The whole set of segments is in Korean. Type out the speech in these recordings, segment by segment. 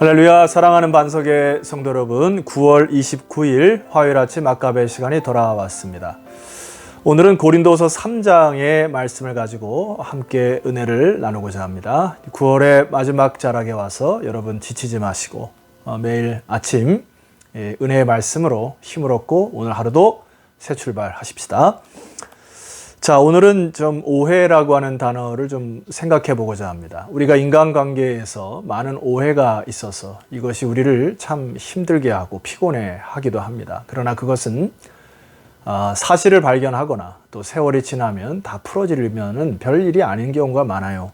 할렐루야. 사랑하는 반석의 성도 여러분, 9월 29일 화요일 아침 막가배 시간이 돌아왔습니다. 오늘은 고린도서 3장의 말씀을 가지고 함께 은혜를 나누고자 합니다. 9월의 마지막 자락에 와서 여러분 지치지 마시고 매일 아침 은혜의 말씀으로 힘을 얻고 오늘 하루도 새 출발하십시다. 자, 오늘은 좀 오해라고 하는 단어를 좀 생각해 보고자 합니다. 우리가 인간관계에서 많은 오해가 있어서 이것이 우리를 참 힘들게 하고 피곤해 하기도 합니다. 그러나 그것은 사실을 발견하거나 또 세월이 지나면 다 풀어지려면 별일이 아닌 경우가 많아요.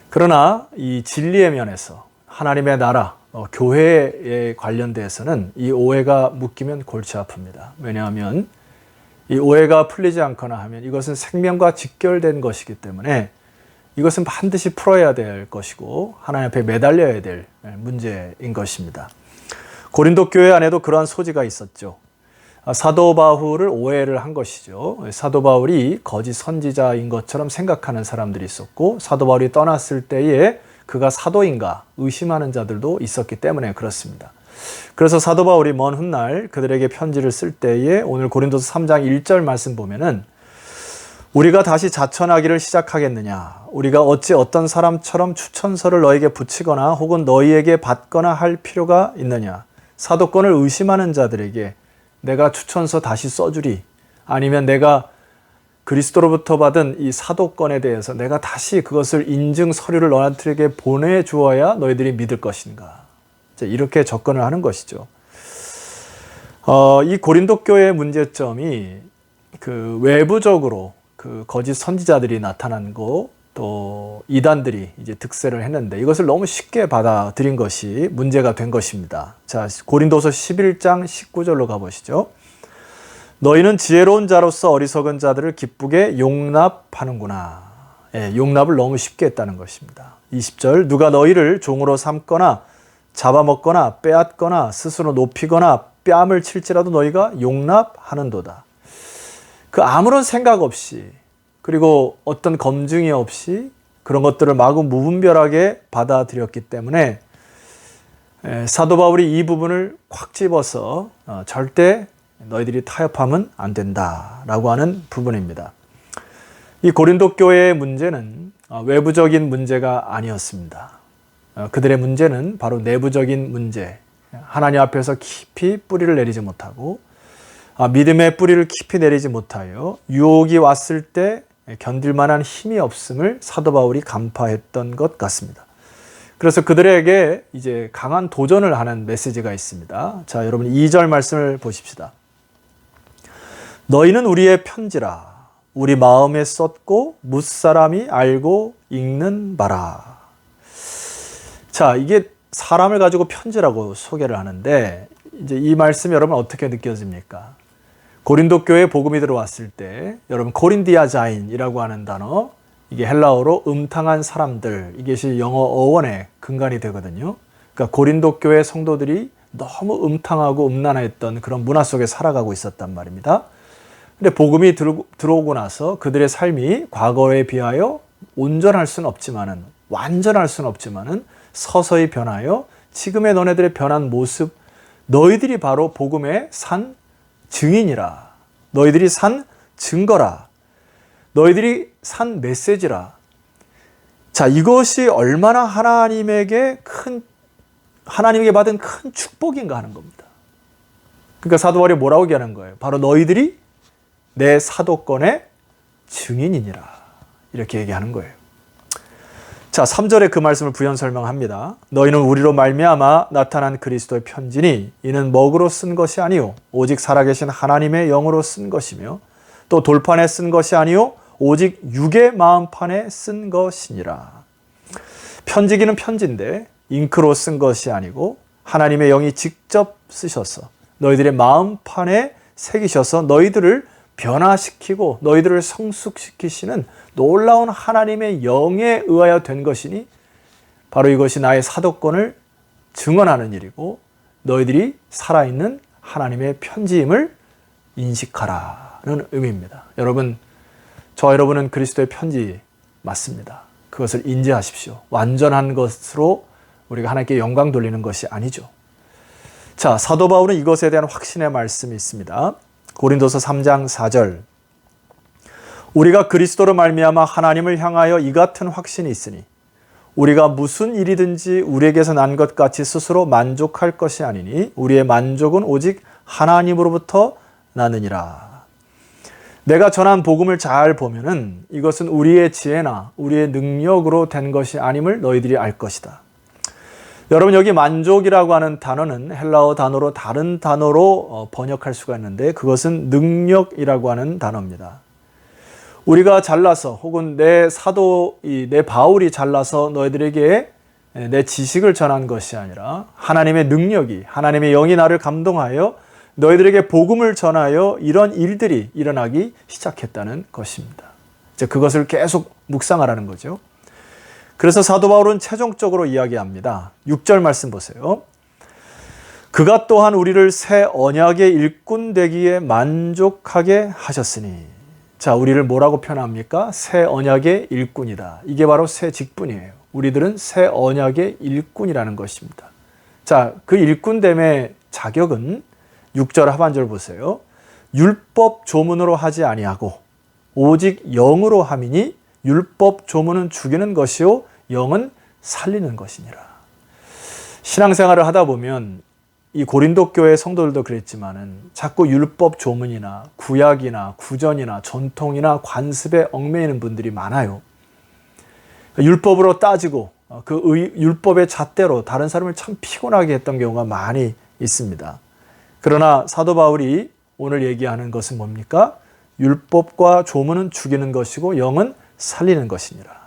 그러나 이 진리의 면에서 하나님의 나라, 교회에 관련돼서는 이 오해가 묶이면 골치 아픕니다. 왜냐하면 이 오해가 풀리지 않거나 하면 이것은 생명과 직결된 것이기 때문에 이것은 반드시 풀어야 될 것이고 하나님 앞에 매달려야 될 문제인 것입니다. 고린도 교회 안에도 그러한 소지가 있었죠. 사도 바울을 오해를 한 것이죠. 사도 바울이 거짓 선지자인 것처럼 생각하는 사람들이 있었고 사도 바울이 떠났을 때에 그가 사도인가 의심하는 자들도 있었기 때문에 그렇습니다. 그래서 사도 바울이 먼 훗날 그들에게 편지를 쓸 때에 오늘 고린도서 3장 1절 말씀 보면은 우리가 다시 자천하기를 시작하겠느냐, 우리가 어찌 어떤 사람처럼 추천서를 너에게 붙이거나 혹은 너희에게 받거나 할 필요가 있느냐, 사도권을 의심하는 자들에게 내가 추천서 다시 써주리, 아니면 내가 그리스도로부터 받은 이 사도권에 대해서 내가 다시 그것을 인증 서류를 너희들에게 보내주어야 너희들이 믿을 것인가, 이렇게 접근을 하는 것이죠. 이 고린도 교회의 문제점이 그 외부적으로 그 거짓 선지자들이 나타난 거, 또 이단들이 이제 득세를 했는데 이것을 너무 쉽게 받아들인 것이 문제가 된 것입니다. 자, 고린도서 11장 19절로 가보시죠. 너희는 지혜로운 자로서 어리석은 자들을 기쁘게 용납하는구나. 용납을 너무 쉽게 했다는 것입니다. 20절, 누가 너희를 종으로 삼거나 잡아먹거나 빼앗거나 스스로 높이거나 뺨을 칠지라도 너희가 용납하는도다. 그 아무런 생각 없이 그리고 어떤 검증이 없이 그런 것들을 마구 무분별하게 받아들였기 때문에 사도 바울이 이 부분을 꽉 집어서 절대 너희들이 타협하면 안 된다라고 하는 부분입니다. 이 고린도 교회의 문제는 외부적인 문제가 아니었습니다. 그들의 문제는 바로 내부적인 문제, 하나님 앞에서 깊이 뿌리를 내리지 못하고 믿음의 뿌리를 깊이 내리지 못하여 유혹이 왔을 때 견딜 만한 힘이 없음을 사도 바울이 간파했던 것 같습니다. 그래서 그들에게 이제 강한 도전을 하는 메시지가 있습니다. 자, 여러분 2절 말씀을 보십시다. 너희는 우리의 편지라, 우리 마음에 썼고 뭇사람이 알고 읽는 바라. 자, 이게 사람을 가지고 편지라고 소개를 하는데 이제 이 말씀이 여러분 어떻게 느껴집니까? 고린도 교회에 복음이 들어왔을 때 여러분 고린디아자인이라고 하는 단어, 이게 헬라어로 음탕한 사람들, 이것이 영어 어원의 근간이 되거든요. 그러니까 고린도 교회 성도들이 너무 음탕하고 음란했던 그런 문화 속에 살아가고 있었단 말입니다. 근데 복음이 들어오고 나서 그들의 삶이 과거에 비하여 온전할 수는 없지만은, 완전할 수는 없지만은 서서히 변하여 지금의 너네들의 변한 모습, 너희들이 바로 복음의 산 증인이라, 너희들이 산 증거라, 너희들이 산 메시지라. 자, 이것이 얼마나 하나님에게 받은 큰 축복인가 하는 겁니다. 그러니까 사도 바울이 뭐라고 얘기하는 거예요? 바로 너희들이 내 사도권의 증인이니라, 이렇게 얘기하는 거예요. 자, 3절에 그 말씀을 부연 설명합니다. 너희는 우리로 말미암아 나타난 그리스도의 편지니 이는 먹으로 쓴 것이 아니요 오직 살아계신 하나님의 영으로 쓴 것이며 또 돌판에 쓴 것이 아니요 오직 육의 마음판에 쓴 것이니라. 편지기는 편지인데 잉크로 쓴 것이 아니고 하나님의 영이 직접 쓰셔서 너희들의 마음판에 새기셔서 너희들을 변화시키고 너희들을 성숙시키시는 놀라운 하나님의 영에 의하여 된 것이니 바로 이것이 나의 사도권을 증언하는 일이고 너희들이 살아있는 하나님의 편지임을 인식하라는 의미입니다. 여러분, 저와 여러분은 그리스도의 편지 맞습니다. 그것을 인지하십시오. 완전한 것으로 우리가 하나님께 영광 돌리는 것이 아니죠. 자, 사도 바울은 이것에 대한 확신의 말씀이 있습니다. 고린도서 3장 4절. 우리가 그리스도로 말미암아 하나님을 향하여 이 같은 확신이 있으니 우리가 무슨 일이든지 우리에게서 난 것 같이 스스로 만족할 것이 아니니 우리의 만족은 오직 하나님으로부터 나느니라. 내가 전한 복음을 잘 보면은 이것은 우리의 지혜나 우리의 능력으로 된 것이 아님을 너희들이 알 것이다. 여러분, 여기 만족이라고 하는 단어는 헬라어 단어로 다른 단어로 번역할 수가 있는데 그것은 능력이라고 하는 단어입니다. 우리가 잘나서 혹은 내 바울이 잘나서 너희들에게 내 지식을 전한 것이 아니라 하나님의 능력이, 하나님의 영이 나를 감동하여 너희들에게 복음을 전하여 이런 일들이 일어나기 시작했다는 것입니다. 이제 그것을 계속 묵상하라는 거죠. 그래서 사도 바울은 최종적으로 이야기합니다. 6절 말씀 보세요. 그가 또한 우리를 새 언약의 일꾼 되기에 만족하게 하셨으니. 자, 우리를 뭐라고 표현합니까? 새 언약의 일꾼이다. 이게 바로 새 직분이에요. 우리들은 새 언약의 일꾼이라는 것입니다. 자, 그 일꾼됨의 자격은 6절 하반절 보세요. 율법 조문으로 하지 아니하고 오직 영으로 함이니 율법 조문은 죽이는 것이요 영은 살리는 것이니라. 신앙생활을 하다 보면 이 고린도 교회 성도들도 그랬지만은 자꾸 율법 조문이나 구약이나 구전이나 전통이나 관습에 얽매이는 분들이 많아요. 율법으로 따지고 그 율법의 잣대로 다른 사람을 참 피곤하게 했던 경우가 많이 있습니다. 그러나 사도 바울이 오늘 얘기하는 것은 뭡니까? 율법과 조문은 죽이는 것이고 영은 살리는 것이니라.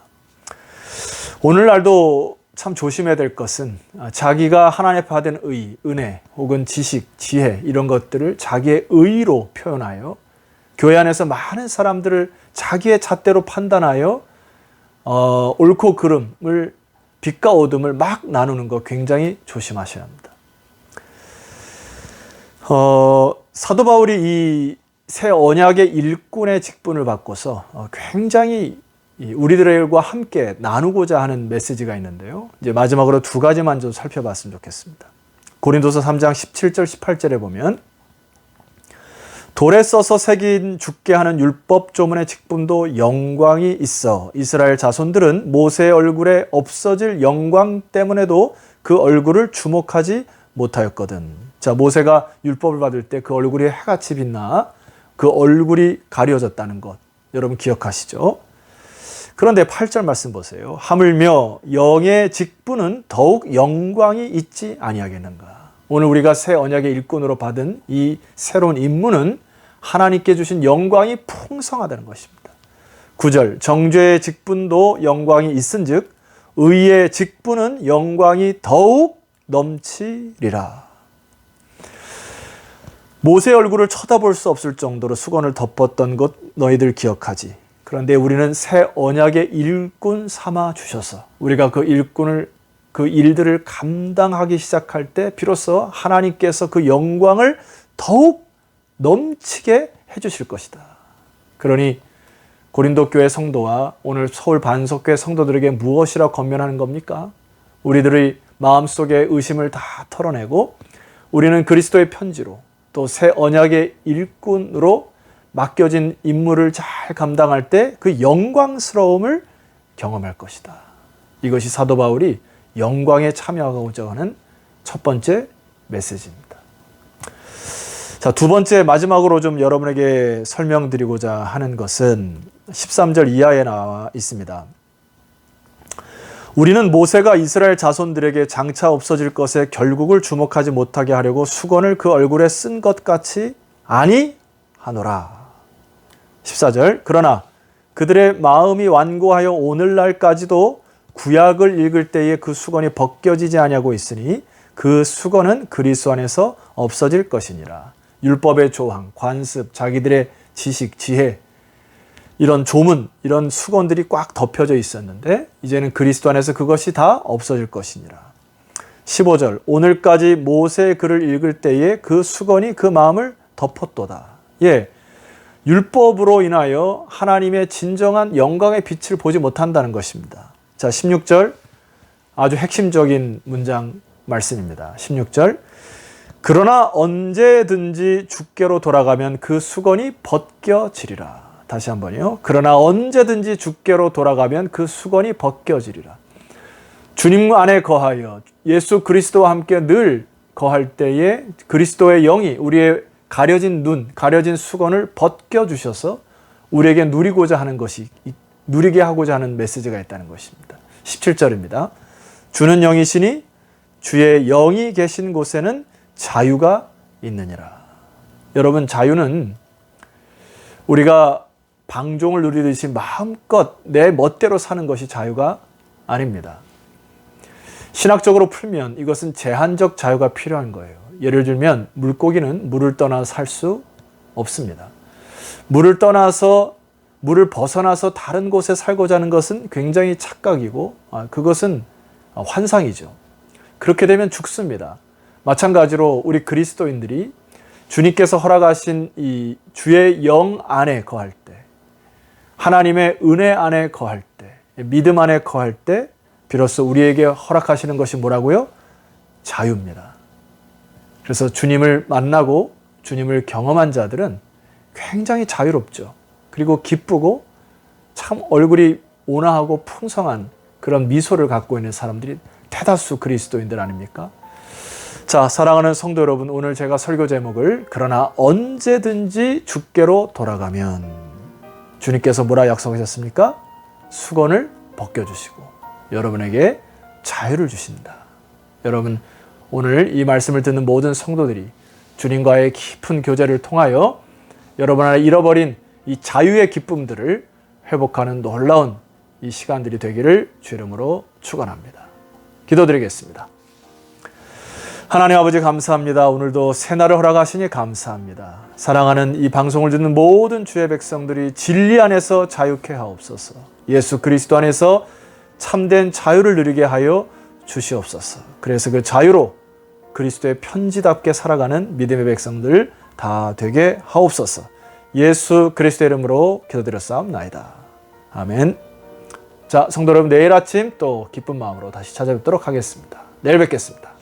오늘날도 참 조심해야 될 것은 자기가 하나님의 받은 의, 은혜 혹은 지식, 지혜 이런 것들을 자기의 의로 표현하여 교회 안에서 많은 사람들을 자기의 잣대로 판단하여 옳고 그름을 빛과 어둠을 막 나누는 거 굉장히 조심하셔야 합니다. 사도 바울이 이 새 언약의 일꾼의 직분을 받고서 굉장히 우리들과 함께 나누고자 하는 메시지가 있는데요. 이제 마지막으로 두 가지만 좀 살펴봤으면 좋겠습니다. 고린도서 3장 17절 18절에 보면 돌에 써서 새긴 죽게 하는 율법 조문의 직분도 영광이 있어 이스라엘 자손들은 모세의 얼굴에 없어질 영광 때문에도 그 얼굴을 주목하지 못하였거든. 자, 모세가 율법을 받을 때 그 얼굴이 해같이 빛나 그 얼굴이 가려졌다는 것 여러분 기억하시죠? 그런데 8절 말씀 보세요. 하물며 영의 직분은 더욱 영광이 있지 아니하겠는가. 오늘 우리가 새 언약의 일꾼으로 받은 이 새로운 임무는 하나님께 주신 영광이 풍성하다는 것입니다. 9절 정죄의 직분도 영광이 있은즉 의의 직분은 영광이 더욱 넘치리라. 모세의 얼굴을 쳐다볼 수 없을 정도로 수건을 덮었던 것 너희들 기억하지. 그런데 우리는 새 언약의 일꾼 삼아 주셔서 우리가 그 일꾼을 그 일들을 감당하기 시작할 때 비로소 하나님께서 그 영광을 더욱 넘치게 해주실 것이다. 그러니 고린도 교회 성도와 오늘 서울 반석교회 성도들에게 무엇이라 권면하는 겁니까? 우리들의 마음속의 의심을 다 털어내고 우리는 그리스도의 편지로 또 새 언약의 일꾼으로 맡겨진 임무를 잘 감당할 때 그 영광스러움을 경험할 것이다. 이것이 사도 바울이 영광에 참여하고자 하는 첫 번째 메시지입니다. 자, 두 번째 마지막으로 좀 여러분에게 설명드리고자 하는 것은 13절 이하에 나와 있습니다. 우리는 모세가 이스라엘 자손들에게 장차 없어질 것에 결국을 주목하지 못하게 하려고 수건을 그 얼굴에 쓴 것 같이 아니하노라. 14절 그러나 그들의 마음이 완고하여 오늘날까지도 구약을 읽을 때에 그 수건이 벗겨지지 아니하고 있으니 그 수건은 그리스도 안에서 없어질 것이니라. 율법의 조항, 관습, 자기들의 지식, 지혜 이런 조문, 이런 수건들이 꽉 덮여져 있었는데 이제는 그리스도 안에서 그것이 다 없어질 것이니라. 15절 오늘까지 모세의 글을 읽을 때에 그 수건이 그 마음을 덮었도다. 예, 율법으로 인하여 하나님의 진정한 영광의 빛을 보지 못한다는 것입니다. 자, 16절 아주 핵심적인 문장 말씀입니다. 16절. 그러나 언제든지 주께로 돌아가면 그 수건이 벗겨지리라. 다시 한번요. 그러나 언제든지 주께로 돌아가면 그 수건이 벗겨지리라. 주님 안에 거하여 예수 그리스도와 함께 늘 거할 때에 그리스도의 영이 우리의 가려진 눈, 가려진 수건을 벗겨주셔서 우리에게 누리게 하고자 하는 메시지가 있다는 것입니다. 17절입니다. 주는 영이시니 주의 영이 계신 곳에는 자유가 있느니라. 여러분, 자유는 우리가 방종을 누리듯이 마음껏 내 멋대로 사는 것이 자유가 아닙니다. 신학적으로 풀면 이것은 제한적 자유가 필요한 거예요. 예를 들면 물고기는 물을 떠나 살 수 없습니다. 물을 벗어나서 다른 곳에 살고자 하는 것은 굉장히 착각이고 그것은 환상이죠. 그렇게 되면 죽습니다. 마찬가지로 우리 그리스도인들이 주님께서 허락하신 이 주의 영 안에 거할 때, 하나님의 은혜 안에 거할 때, 믿음 안에 거할 때 비로소 우리에게 허락하시는 것이 뭐라고요? 자유입니다. 그래서 주님을 만나고 주님을 경험한 자들은 굉장히 자유롭죠. 그리고 기쁘고 참 얼굴이 온화하고 풍성한 그런 미소를 갖고 있는 사람들이 대다수 그리스도인들 아닙니까? 자, 사랑하는 성도 여러분, 오늘 제가 설교 제목을 그러나 언제든지 주께로 돌아가면, 주님께서 뭐라 약속하셨습니까? 수건을 벗겨주시고 여러분에게 자유를 주신다. 여러분, 오늘 이 말씀을 듣는 모든 성도들이 주님과의 깊은 교제를 통하여 여러분 안에 잃어버린 이 자유의 기쁨들을 회복하는 놀라운 이 시간들이 되기를 주 이름으로 축원합니다. 기도드리겠습니다. 하나님 아버지, 감사합니다. 오늘도 새날을 허락하시니 감사합니다. 사랑하는 이 방송을 듣는 모든 주의 백성들이 진리 안에서 자유케 하옵소서. 예수 그리스도 안에서 참된 자유를 누리게 하여 주시옵소서. 그래서 그 자유로 그리스도의 편지답게 살아가는 믿음의 백성들 다 되게 하옵소서. 예수 그리스도의 이름으로 기도드렸사옵나이다. 아멘. 자, 성도 여러분, 내일 아침 또 기쁜 마음으로 다시 찾아뵙도록 하겠습니다. 내일 뵙겠습니다.